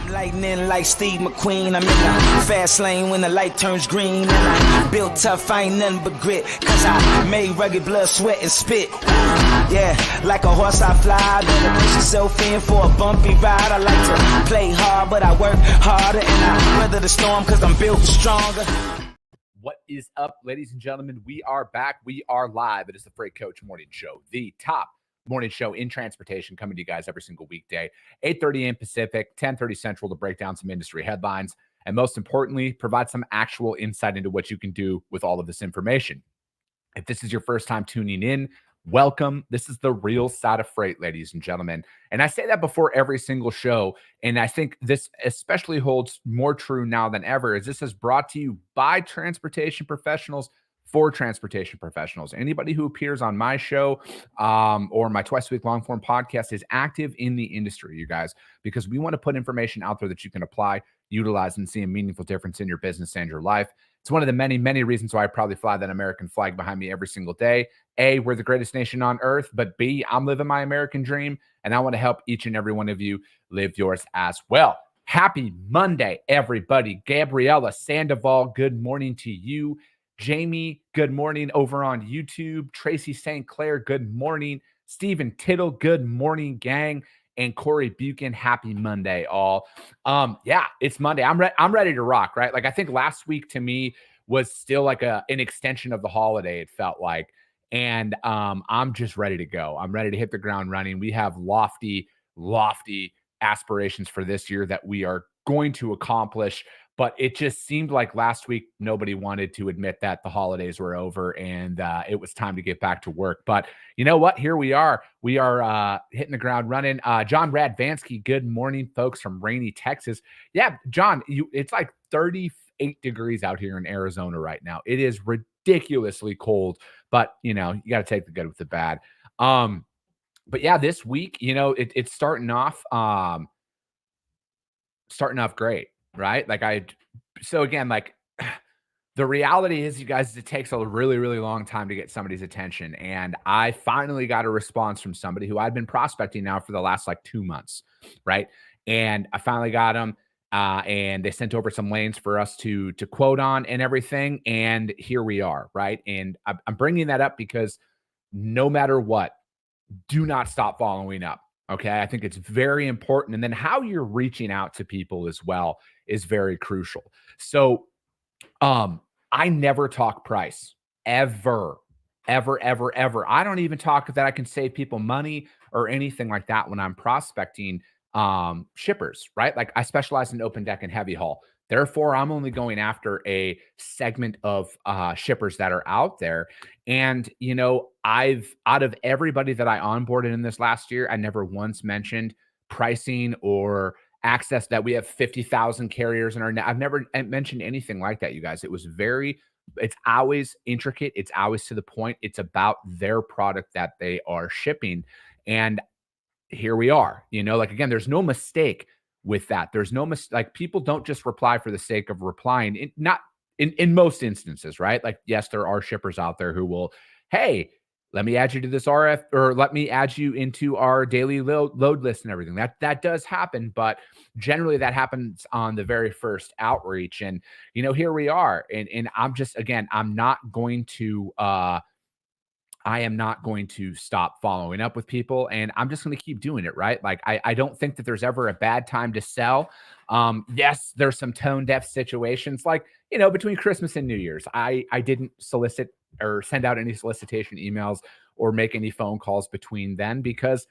Lightning like Steve McQueen. I'm in the fast lane when the light turns green. And I built tough, I ain't nothing but grit. Cause I made rugged blood, sweat, and spit. Yeah, like a horse I fly. Better push yourself in for a bumpy ride. I like to play hard, but I work harder. And I weather the storm cause I'm built stronger. What is up, ladies and gentlemen? We are back. We are live. It is the Freight Coach Morning Show, the top morning show in transportation, coming to you guys every single weekday, 8:30 a.m. Pacific, 10:30 Central, to break down some industry headlines and, most importantly, provide some actual insight into what you can do with all of this information. If this is your first time tuning in, welcome. This is the real side of freight, ladies and gentlemen. And I say that before every single show, and I think this especially holds more true now than ever, as this is brought to you by transportation professionals for transportation professionals. Anybody who appears on my show or my twice-a-week long-form podcast is active in the industry, you guys, because we want to put information out there that you can apply, utilize, and see a meaningful difference in your business and your life. It's one of the many, many reasons why I probably fly that American flag behind me every single day. A, we're the greatest nation on earth, but B, I'm living my American dream, and I want to help each and every one of you live yours as well. Happy Monday, everybody. Gabriella Sandoval, good morning to you. Jamie, good morning over on YouTube. Tracy St. Clair, good morning. Stephen Tittle, good morning, gang. And Corey Buchan, happy Monday, all. Yeah, it's Monday. I'm ready to rock, right? Like, I think last week to me was still like an extension of the holiday, it felt like. And I'm just ready to go. I'm ready to hit the ground running. We have lofty aspirations for this year that we are going to accomplish. But it just seemed like last week nobody wanted to admit that the holidays were over and it was time to get back to work. But you know what? Here we are. We are hitting the ground running. John Radvansky, good morning, folks, from rainy Texas. Yeah, John, it's like 38 degrees out here in Arizona right now. It is ridiculously cold, but you know, you got to take the good with the bad. But yeah, this week, you know, it's starting off great. Right? So again, like, the reality is, you guys, it takes a really, really long time to get somebody's attention. And I finally got a response from somebody who I'd been prospecting now for the last like 2 months. Right. And I finally got them and they sent over some lanes for us to quote on and everything. And here we are. Right. And I'm bringing that up because no matter what, do not stop following up. Okay. I think it's very important. And then how you're reaching out to people as well is very crucial. So I never talk price ever. I don't even talk that I can save people money or anything like that when I'm prospecting shippers, right? Like, I specialize in open deck and heavy haul. Therefore, I'm only going after a segment of shippers that are out there. And, you know, out of everybody that I onboarded in this last year, I never once mentioned pricing or access that we have 50,000 carriers in our net. I've never mentioned anything like that, you guys. It's always intricate. It's always to the point. It's about their product that they are shipping. And here we are, you know, like, again, there's no mistake with that. There's no like, people don't just reply for the sake of replying. Not in most instances, right? Like, yes, there are shippers out there who will, hey, let me add you to this RF, or let me add you into our daily load list and everything. That does happen, but generally that happens on the very first outreach. And, you know, here we are. And I'm just, again, I am not going to stop following up with people, and I'm just going to keep doing it, right? Like, I don't think that there's ever a bad time to sell. Yes, there's some tone deaf situations, like, you know, between Christmas and New Year's, I didn't solicit or send out any solicitation emails or make any phone calls between then, because,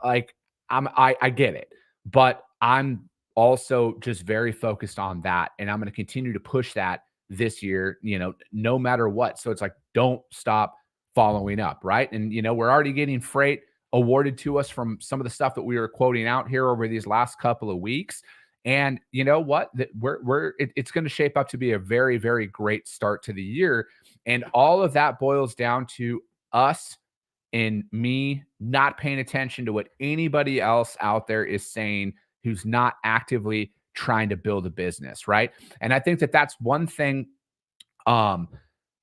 like, I get it, but I'm also just very focused on that, and I'm going to continue to push that this year, you know, no matter what. So it's like, don't stop following up, right? And, you know, we're already getting freight awarded to us from some of the stuff that we were quoting out here over these last couple of weeks. And you know what? It's going to shape up to be a very, very great start to the year. And all of that boils down to us and me not paying attention to what anybody else out there is saying who's not actively trying to build a business, right? And I think that that's one thing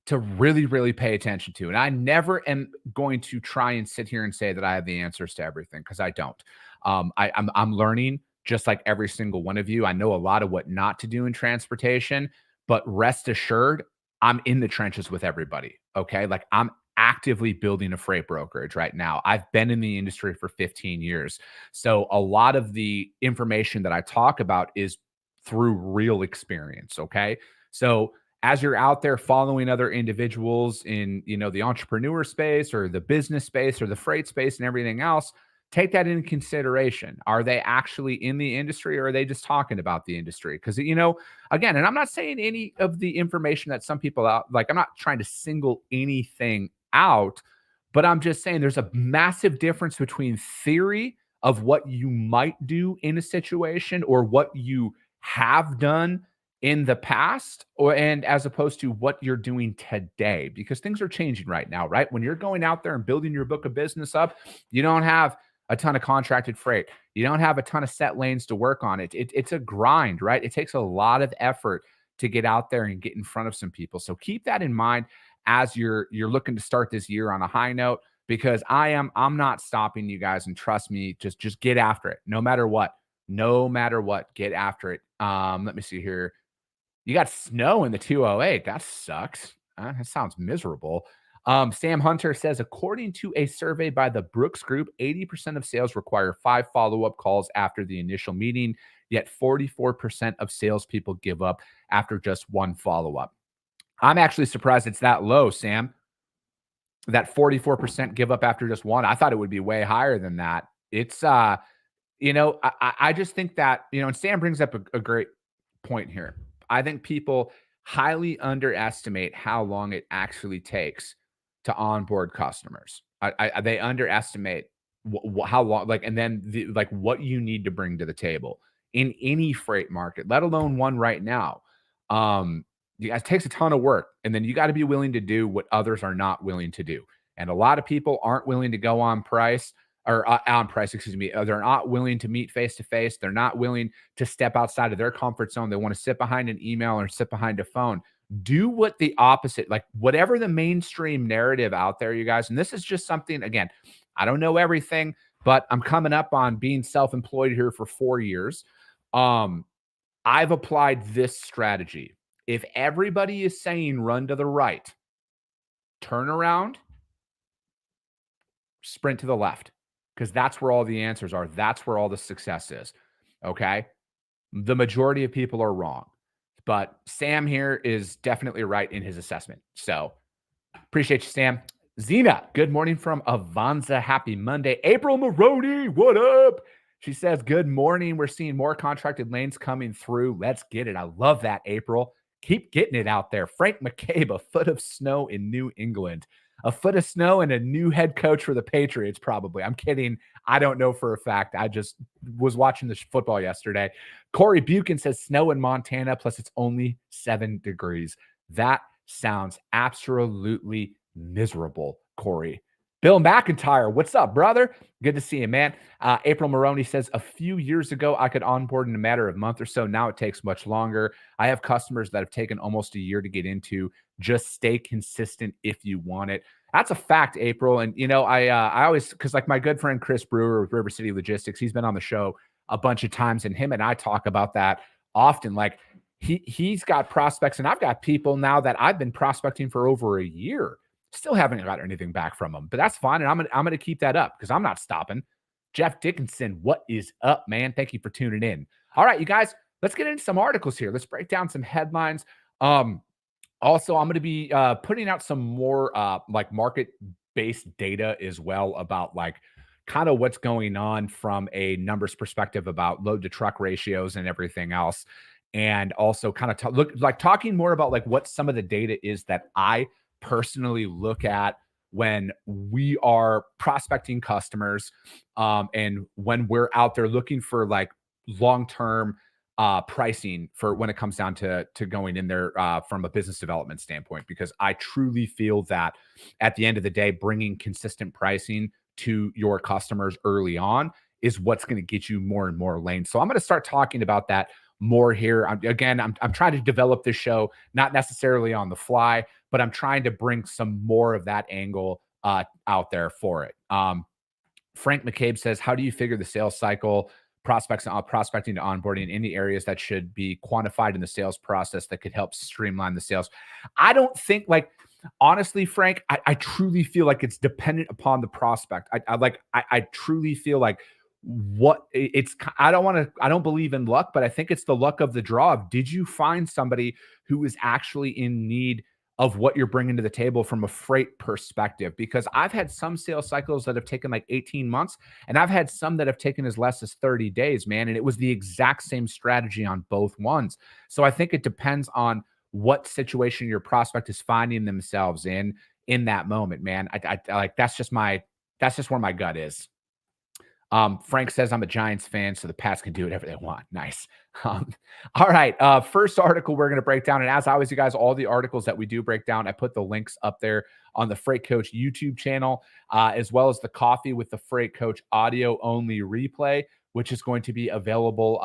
to really, really pay attention to. And I never am going to try and sit here and say that I have the answers to everything, because I don't. I'm learning just like every single one of you. I know a lot of what not to do in transportation, but rest assured, I'm in the trenches with everybody. Okay. Like I'm actively building a freight brokerage right now. I've been in the industry for 15 years. So a lot of the information that I talk about is through real experience. Okay. So as you're out there following other individuals in, the entrepreneur space or the business space or the freight space and everything else, take that into consideration. Are they actually in the industry or are they just talking about the industry? Because, again, and I'm not saying any of the information that some people out, like I'm not trying to single anything out, but I'm just saying there's a massive difference between theory of what you might do in a situation or what you have done in the past and as opposed to what you're doing today, because things are changing right now, right? When you're going out there and building your book of business up, you don't have a ton of contracted freight. You don't have a ton of set lanes to work on. It's a grind, right? It takes a lot of effort to get out there and get in front of some people. So keep that in mind as you're looking to start this year on a high note, because I'm not stopping you guys, and trust me, just get after it. No matter what, get after it. Let me see here. You got snow in the 208. That sucks. That sounds miserable. Sam Hunter says, according to a survey by the Brooks Group, 80% of sales require 5 follow-up calls after the initial meeting, yet 44% of salespeople give up after just 1 follow-up. I'm actually surprised it's that low, Sam. That 44% give up after just 1. I thought it would be way higher than that. It's, I just think that, and Sam brings up a great point here. I think people highly underestimate how long it actually takes to onboard customers. They underestimate how long, and then what you need to bring to the table in any freight market, let alone one right now. It takes a ton of work, and then you got to be willing to do what others are not willing to do. And a lot of people aren't willing to go on price. They're not willing to meet face to face. They're not willing to step outside of their comfort zone. They want to sit behind an email or sit behind a phone. Do what the opposite, like whatever the mainstream narrative out there, you guys. And this is just something, again, I don't know everything, but I'm coming up on being self-employed here for 4 years. I've applied this strategy. If everybody is saying run to the right, turn around, sprint to the left, because that's where all the answers are. That's where all the success is. Okay. The majority of people are wrong, but Sam here is definitely right in his assessment. So appreciate you, Sam. Zena, good morning from Avanza. Happy Monday. April Maroney, what up? She says, good morning. We're seeing more contracted lanes coming through. Let's get it. I love that, April. Keep getting it out there. Frank McCabe, a foot of snow in New England. A foot of snow and a new head coach for the Patriots, probably. I'm kidding. I don't know for a fact. I just was watching the football yesterday. Corey Buchan says snow in Montana, plus it's only 7 degrees. That sounds absolutely miserable, Corey. Bill McIntyre, what's up, brother? Good to see you, man. April Maroney says, a few years ago, I could onboard in a matter of a month or so. Now it takes much longer. I have customers that have taken almost a year to get into. Just stay consistent if you want it. That's a fact, April. And, I always, because like my good friend Chris Brewer with River City Logistics, he's been on the show a bunch of times, and him and I talk about that often. Like he's got prospects, and I've got people now that I've been prospecting for over a year. Still haven't got anything back from them, but that's fine. And I'm gonna keep that up because I'm not stopping. Jeff Dickinson, what is up, man? Thank you for tuning in. All right, you guys, let's get into some articles here. Let's break down some headlines. Also, I'm going to be putting out some more market-based data as well about kind of what's going on from a numbers perspective about load to truck ratios and everything else. And also kind of talking more about what some of the data is that I personally look at when we are prospecting customers, and when we're out there looking for long-term pricing for when it comes down to going in there from a business development standpoint, because I truly feel that at the end of the day, bringing consistent pricing to your customers early on is what's going to get you more and more lanes. So I'm going to start talking about that more here. I'm trying to develop this show, not necessarily on the fly, but I'm trying to bring some more of that angle out there for it. Frank McCabe says, how do you figure the sales cycle prospecting to onboarding, any areas that should be quantified in the sales process that could help streamline the sales. I don't think, like, honestly, Frank, I truly feel like it's dependent upon the prospect. I truly feel like I don't believe in luck, but I think it's the luck of the draw. Did you find somebody who is actually in need of what you're bringing to the table from a freight perspective? Because I've had some sales cycles that have taken like 18 months, and I've had some that have taken as less as 30 days, man. And it was the exact same strategy on both ones. So I think it depends on what situation your prospect is finding themselves in that moment, man. I like, that's just where my gut is. Frank says I'm a Giants fan, so the Pats can do whatever they want. Nice. All right. First article we're going to break down. And as always, you guys, all the articles that we do break down, I put the links up there on the Freight Coach YouTube channel, as well as the Coffee with the Freight Coach audio only replay, which is going to be available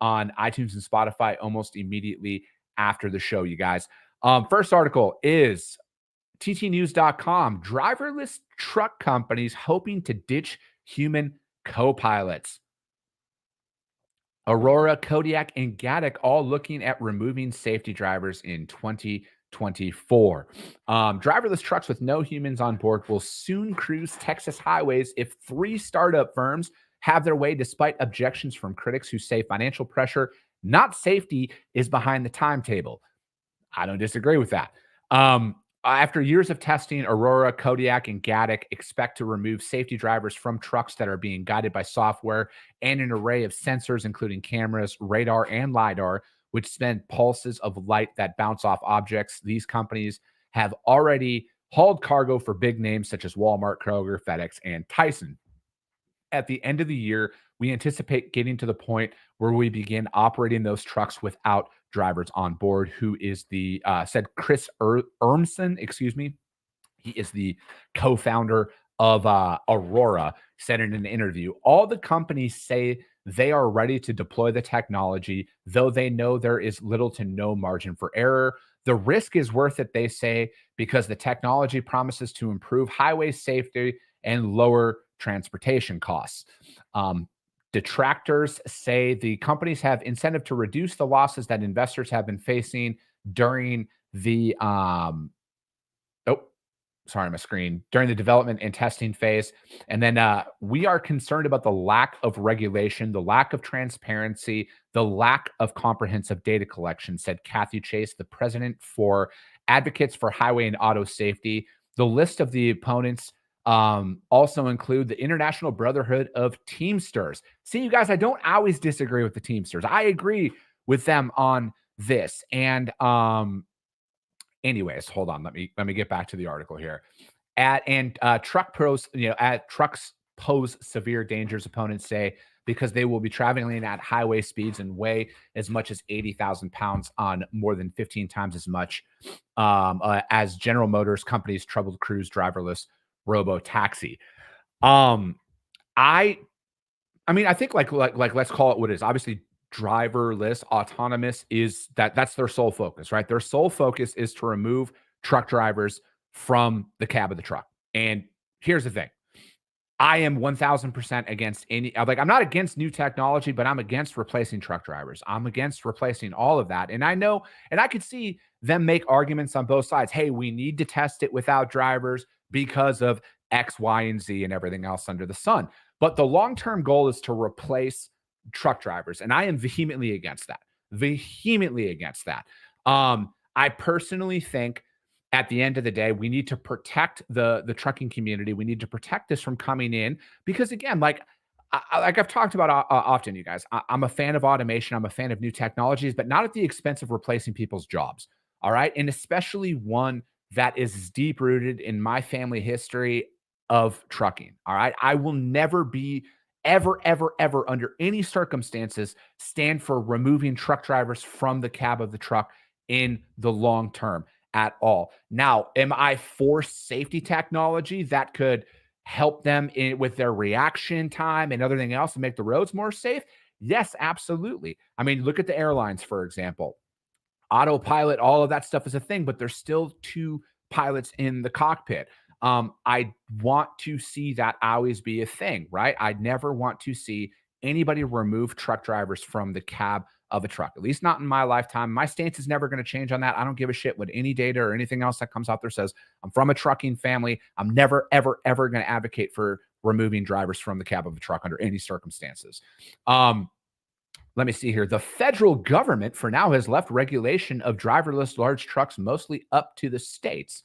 on iTunes and Spotify almost immediately after the show, you guys. First article is ttnews.com. Driverless truck companies hoping to ditch human co-pilots. Aurora, Kodiak, and Gatik all looking at removing safety drivers in 2024. Driverless trucks with no humans on board will soon cruise Texas highways if 3 startup firms have their way, despite objections from critics who say financial pressure, not safety, is behind the timetable. I don't disagree with that. After years of testing, Aurora, Kodiak, and Gatik expect to remove safety drivers from trucks that are being guided by software and an array of sensors, including cameras, radar, and LiDAR, which send pulses of light that bounce off objects. These companies have already hauled cargo for big names such as Walmart, Kroger, FedEx, and Tyson. At the end of the year, we anticipate getting to the point where we begin operating those trucks without drivers on board. Who is said Chris Urmson, excuse me. He is the co-founder of Aurora, said in an interview. All the companies say they are ready to deploy the technology, though they know there is little to no margin for error. The risk is worth it, they say, because the technology promises to improve highway safety and lower transportation costs. Detractors say the companies have incentive to reduce the losses that investors have been facing during the during the development and testing phase. And then we are concerned about the lack of regulation, the lack of transparency, the lack of comprehensive data collection, said Kathy Chase, the president for Advocates for Highway and Auto Safety. The list of the opponents also include the International Brotherhood of Teamsters. See, you guys, I don't always disagree with the Teamsters. I agree with them on this. And anyways, hold on. Let me get back to the article here. Trucks pose severe dangers, opponents say, because they will be traveling at highway speeds and weigh as much as 80,000 pounds on more than 15 times as much as General Motors company's troubled cruise driverless robo taxi. I think like let's call it what it is. Obviously, driverless, autonomous that's their sole focus, right? Their sole focus is to remove truck drivers from the cab of the truck. And here's the thing. I am 1000% against I'm not against new technology, but I'm against replacing truck drivers. I'm against replacing all of that. And I know, and I could see them make arguments on both sides. Hey, we need to test it without drivers because of X, Y, and Z and everything else under the sun. But the long-term goal is to replace truck drivers. And I am vehemently against that. I personally think at the end of the day, we need to protect the trucking community. We need to protect this from coming in because, again, like I've talked about often, you guys, I'm a fan of automation. I'm a fan of new technologies, but not at the expense of replacing people's jobs. All right. And especially one that is deep rooted in my family history of trucking. All right. I will never be ever under any circumstances stand for removing truck drivers from the cab of the truck in the long term at all. Now, am I for safety technology that could help them with their reaction time and everything else and make the roads more safe? Yes, absolutely. I mean, look at the airlines, for example. Autopilot, all of that stuff is a thing, but there's still 2 pilots in the cockpit. I want to see that always be a thing, right? I never want to see anybody remove truck drivers from the cab of a truck, at least not in my lifetime. My stance is never going to change on that. I don't give a shit what any data or anything else that comes out there says. I'm from a trucking family. I'm never, ever, ever going to advocate for removing drivers from the cab of a truck under any circumstances. Let me see here. The federal government for now has left regulation of driverless large trucks mostly up to the states.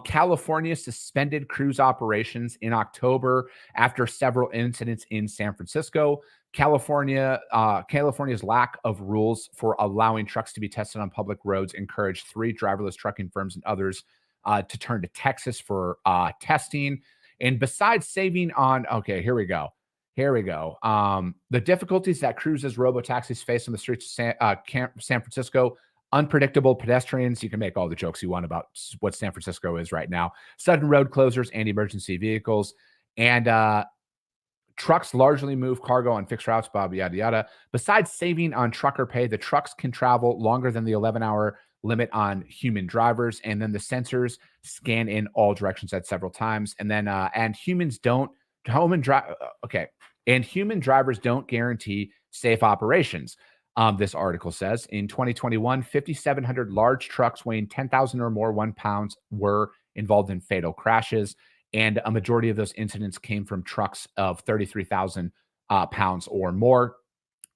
California suspended cruise operations in October after several incidents in San Francisco. California's lack of rules for allowing trucks to be tested on public roads encouraged 3 driverless trucking firms and others to turn to Texas for testing. And besides saving on, okay, here we go. The difficulties that cruises, robo-taxis face on the streets of San Francisco, unpredictable pedestrians. You can make all the jokes you want about what San Francisco is right now. Sudden road closures and emergency vehicles. And trucks largely move cargo on fixed routes, yada, yada. Besides saving on trucker pay, the trucks can travel longer than the 11-hour limit on human drivers. And then the sensors scan in all directions at several times. And then, and human drivers don't guarantee safe operations. This article says in 2021, 5,700 large trucks weighing 10,000 or more 1 pounds were involved in fatal crashes. And a majority of those incidents came from trucks of 33,000 pounds or more.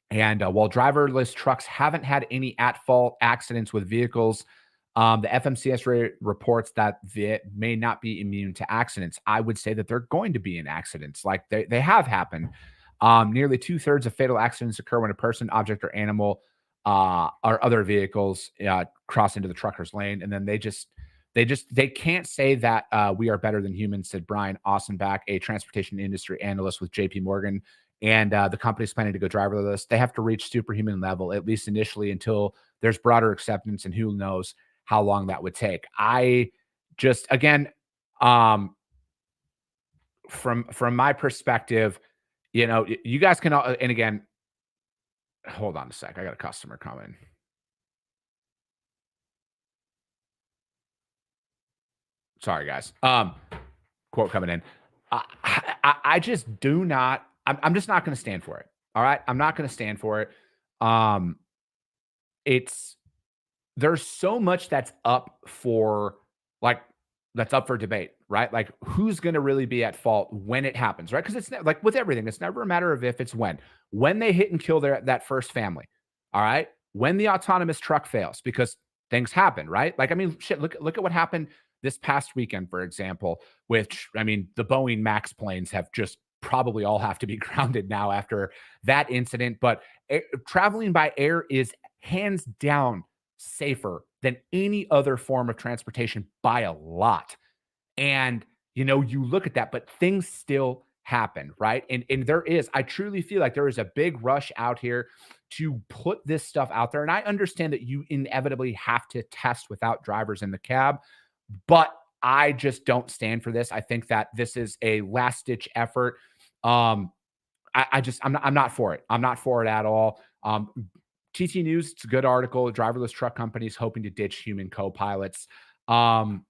And while driverless trucks haven't had any at-fault accidents with vehicles, the FMCS reports that they may not be immune to accidents. I would say that they're going to be in accidents, like they have happened. Nearly 2/3 of fatal accidents occur when a person, object, or animal or other vehicles cross into the trucker's lane, and then they can't say that we are better than humans, said Brian Ossenbach, a transportation industry analyst with JP Morgan. And the company's planning to go driverless. They have to reach superhuman level, at least initially, until there's broader acceptance, and who knows how long that would take. I just, again, from my perspective, you guys can, and again, hold on a sec. I got a customer coming. Sorry, guys. Quote coming in. I just do not, I'm just not going to stand for it. All right. I'm not going to stand for it. There's so much that's up for debate, right? Like, who's going to really be at fault when it happens, right? Because it's like with everything, it's never a matter of if, it's when they hit and kill that first family. All right. When the autonomous truck fails, because things happen, right? Like, I mean, shit, look at what happened this past weekend, for example, which, I mean, the Boeing MAX planes have just probably all have to be grounded now after that incident. But traveling by air is hands down safer than any other form of transportation by a lot. And, you look at that, but things still happen, right? And I truly feel like there is a big rush out here to put this stuff out there. And I understand that you inevitably have to test without drivers in the cab, but I just don't stand for this. I think that this is a last ditch effort. I'm not for it. I'm not for it at all. TT News, it's a good article. Driverless truck companies hoping to ditch human co-pilots. And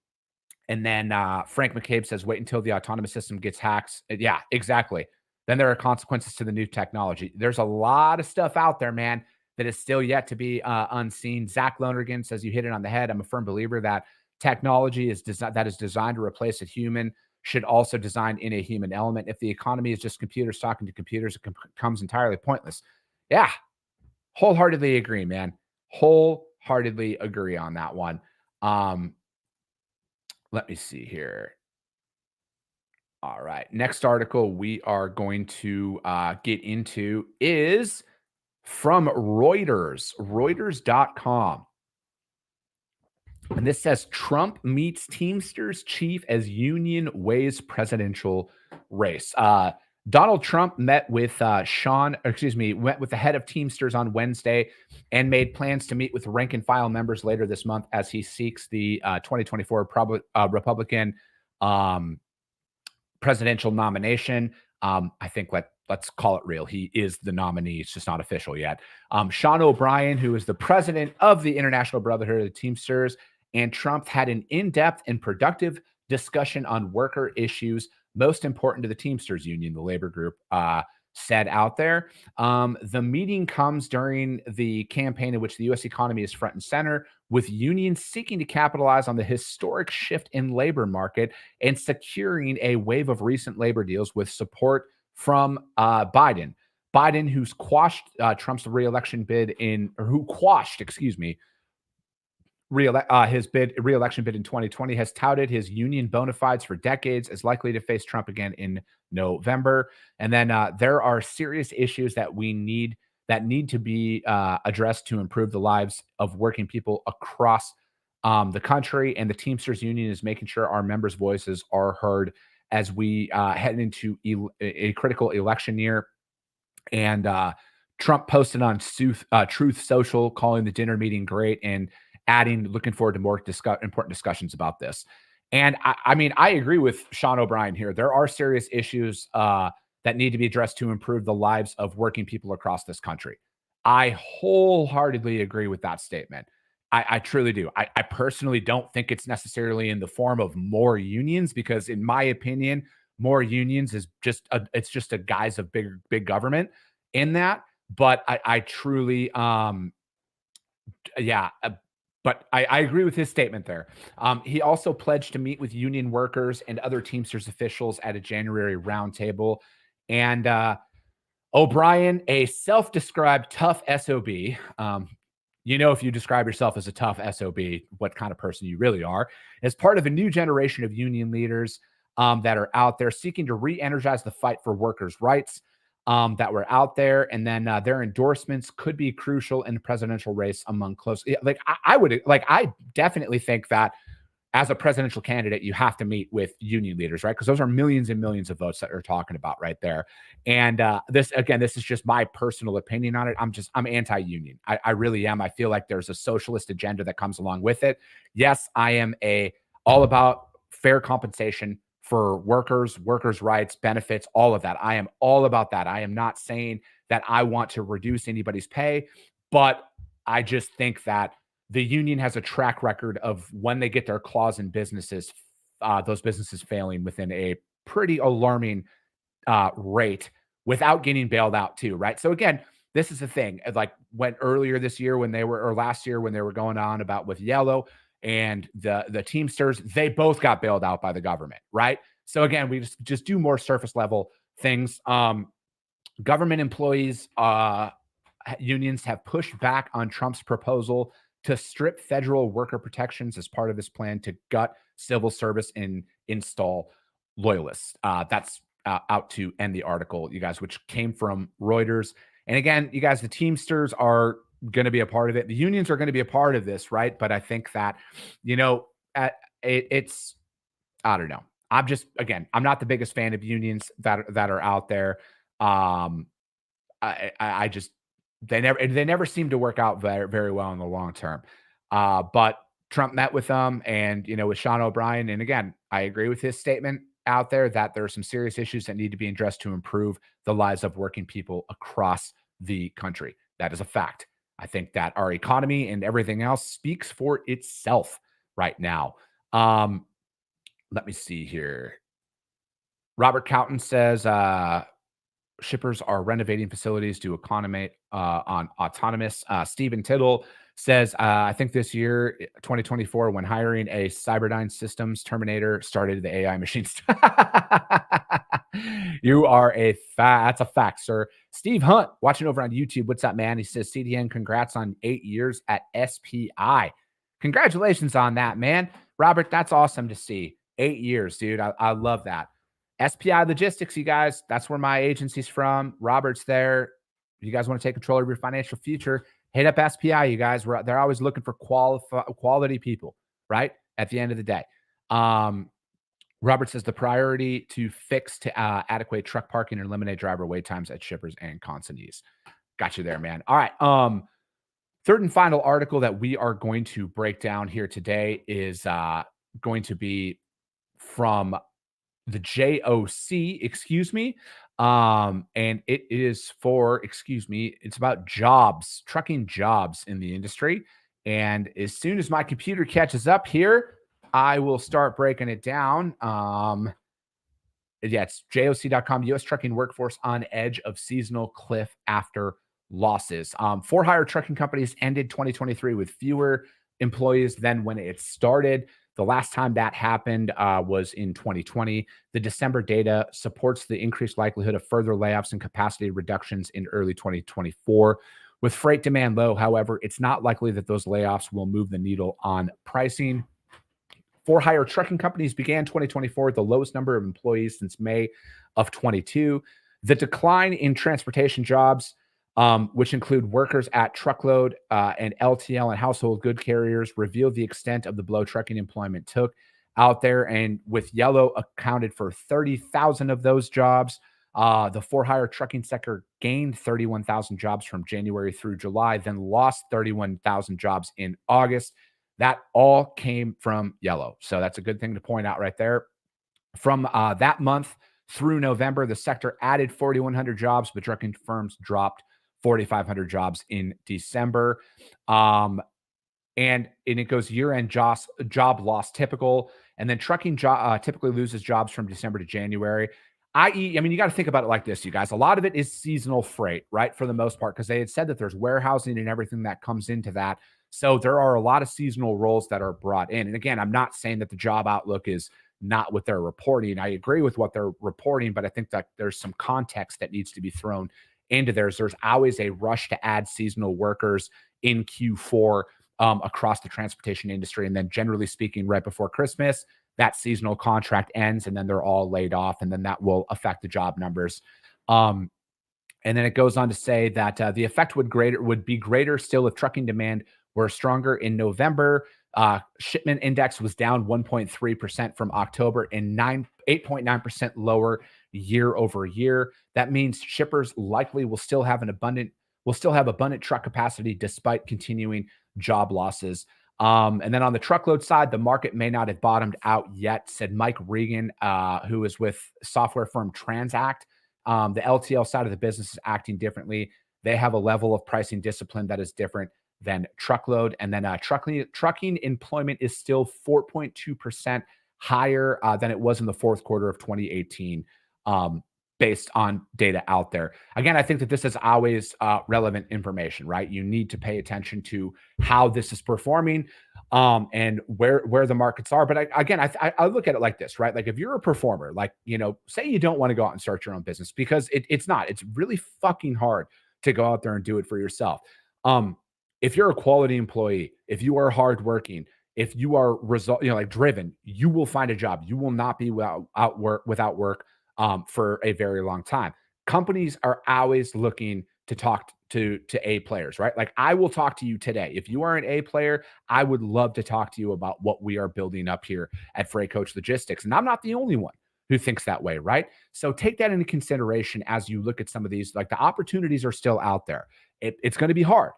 then Frank McCabe says, wait until the autonomous system gets hacked. Yeah, exactly. Then there are consequences to the new technology. There's a lot of stuff out there, man, that is still yet to be unseen. Zach Lonergan says, you hit it on the head. I'm a firm believer that technology that is designed to replace a human should also design in a human element. If the economy is just computers talking to computers, it becomes entirely pointless. Yeah, wholeheartedly agree, man. Wholeheartedly agree on that one. Let me see here. All right. Next article we are going to get into is from Reuters, Reuters.com. And this says Trump meets Teamsters chief as union weighs presidential race. Donald Trump met with went with the head of Teamsters on Wednesday and made plans to meet with rank and file members later this month as he seeks the 2024 Republican presidential nomination. I think let's call it real. He is the nominee. It's just not official yet. Sean O'Brien, who is the president of the International Brotherhood of the Teamsters, and Trump had an in-depth and productive discussion on worker issues most important to the Teamsters union, the labor group, said out there. The meeting comes during the campaign in which the U.S. economy is front and center, with unions seeking to capitalize on the historic shift in labor market and securing a wave of recent labor deals with support from Biden. Biden, who's quashed Trump's reelection bid his reelection bid in 2020, has touted his union bona fides for decades, is likely to face Trump again in November. And then there are serious issues that need to be addressed to improve the lives of working people across the country. And the Teamsters Union is making sure our members' voices are heard as we head into a critical election year. And Trump posted on Truth Social, calling the dinner meeting great and adding, looking forward to more important discussions about this. And I mean, I agree with Sean O'Brien here. There are serious issues that need to be addressed to improve the lives of working people across this country. I wholeheartedly agree with that statement. I truly do. I personally don't think it's necessarily in the form of more unions, because in my opinion, more unions is just a guise of big government in that. But I truly, yeah. But I agree with his statement there. He also pledged to meet with union workers and other Teamsters officials at a January roundtable. And O'Brien, a self-described tough SOB, if you describe yourself as a tough SOB, what kind of person you really are, as part of a new generation of union leaders that are out there seeking to re-energize the fight for workers' rights that were out there. And then their endorsements could be crucial in the presidential race among close. I definitely think that as a presidential candidate, you have to meet with union leaders, right? Because those are millions and millions of votes that you're talking about right there. And this is just my personal opinion on it. I'm anti-union. I really am. I feel like there's a socialist agenda that comes along with it. Yes, I am all about fair compensation for workers' rights, benefits, all of that. I am all about that. I am not saying that I want to reduce anybody's pay, but I just think that the union has a track record of, when they get their claws in businesses, those businesses failing within a pretty alarming rate without getting bailed out too, right? So again, this is the thing. Like earlier this year or last year when they were going on about with Yellow and the Teamsters, they both got bailed out by the government, right? So again, we just do more surface level things. Government employees, unions have pushed back on Trump's proposal to strip federal worker protections as part of his plan to gut civil service and install loyalists. That's out to end the article, you guys, which came from Reuters. And again, you guys, the Teamsters are going to be a part of it. The unions are going to be a part of this, right? But I think that, it's, I don't know. I'm not the biggest fan of unions that are out there. They never seem to work out very, very well in the long term. But Trump met with them and, with Sean O'Brien. And again, I agree with his statement out there that there are some serious issues that need to be addressed to improve the lives of working people across the country. That is a fact. I think that our economy and everything else speaks for itself right now. Let me see here. Robert Cowton says, shippers are renovating facilities to economize on autonomous. Stephen Tittle says, I think this year, 2024, when hiring a Cyberdyne Systems Terminator started the AI machines. You are that's a fact, sir. Steve Hunt, watching over on YouTube. What's up, man? He says, CDN, congrats on 8 years at SPI. Congratulations on that, man. Robert, that's awesome to see. 8 years, dude. I love that. SPI Logistics, you guys. That's where my agency's from. Robert's there. If you guys want to take control of your financial future, hit up SPI, you guys. They're always looking for quality people, right? At the end of the day. Robert says the priority to fix to adequate truck parking and eliminate driver wait times at shippers and consignees. Got you there, man. All right. Third and final article that we are going to break down here today is going to be from the JOC, and it is it's about jobs, trucking jobs in the industry. And as soon as my computer catches up here, I will start breaking it down. Yeah, it's joc.com. U.S. trucking workforce on edge of seasonal cliff after losses. For-hire trucking companies ended 2023 with fewer employees than when it started. The last time that happened was in 2020. The December data supports the increased likelihood of further layoffs and capacity reductions in early 2024. With freight demand low, however, it's not likely that those layoffs will move the needle on pricing. For-hire trucking companies began 2024 with the lowest number of employees since May of 22. The decline in transportation jobs, which include workers at truckload and LTL and household good carriers, revealed the extent of the blow trucking employment took out there. And with Yellow accounted for 30,000 of those jobs, the for-hire trucking sector gained 31,000 jobs from January through July, then lost 31,000 jobs in August. That all came from Yellow. So that's a good thing to point out right there. From that month through November, the sector added 4,100 jobs, but trucking firms dropped 4,500 jobs in December. And it goes year-end job loss typical. And then trucking typically loses jobs from December to January. I.e., I mean, you got to think about it like this, you guys. A lot of it is seasonal freight, right? For the most part, because they had said that there's warehousing and everything that comes into that. So there are a lot of seasonal roles that are brought in. And again, I'm not saying that the job outlook is not what they're reporting. I agree with what they're reporting, but I think that there's some context that needs to be thrown into theirs. There's always a rush to add seasonal workers in Q4 across the transportation industry. And then generally speaking, right before Christmas, that seasonal contract ends and then they're all laid off, and then that will affect the job numbers. And then it goes on to say that the effect would be greater still if trucking demand were stronger. In November, shipment index was down 1.3% from October and 8.9% lower year over year. That means shippers likely will still have abundant truck capacity despite continuing job losses. And then on the truckload side, the market may not have bottomed out yet, said Mike Regan, who is with software firm Transact. The LTL side of the business is acting differently. They have a level of pricing discipline that is different than truckload. And then trucking employment is still 4.2% higher than it was in the fourth quarter of 2018, based on data out there. Again, I think that this is always relevant information, right? You need to pay attention to how this is performing and where the markets are. But I look at it like this, right? Like if you're a performer, like, say you don't want to go out and start your own business, because it's really fucking hard to go out there and do it for yourself. If you're a quality employee, if you are hardworking, if you are driven, you will find a job. You will not be without work for a very long time. Companies are always looking to talk to A players, right? Like I will talk to you today. If you are an A player, I would love to talk to you about what we are building up here at Freight Coach Logistics. And I'm not the only one who thinks that way, right? So take that into consideration as you look at some of these. Like the opportunities are still out there. It's going to be hard,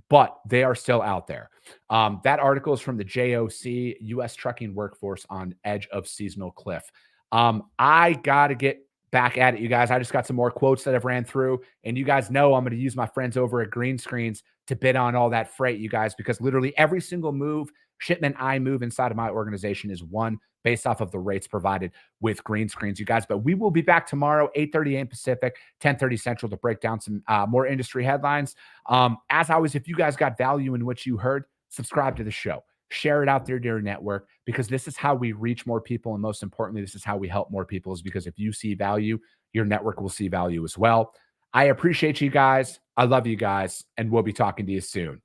but they are still out there. That article is from the JOC, U.S. Trucking Workforce on Edge of Seasonal Cliff. I got to get back at it, you guys. I just got some more quotes that I've ran through, and you guys know I'm going to use my friends over at Green Screens to bid on all that freight, you guys, because literally every single shipment I move inside of my organization is one based off of the rates provided with Green Screens, you guys. But we will be back tomorrow, 8:30 a.m. Pacific, 10:30 Central, to break down some more industry headlines. As always, if you guys got value in what you heard, subscribe to the show. Share it out there to your network, because this is how we reach more people. And most importantly, this is how we help more people, is because if you see value, your network will see value as well. I appreciate you guys. I love you guys. And we'll be talking to you soon.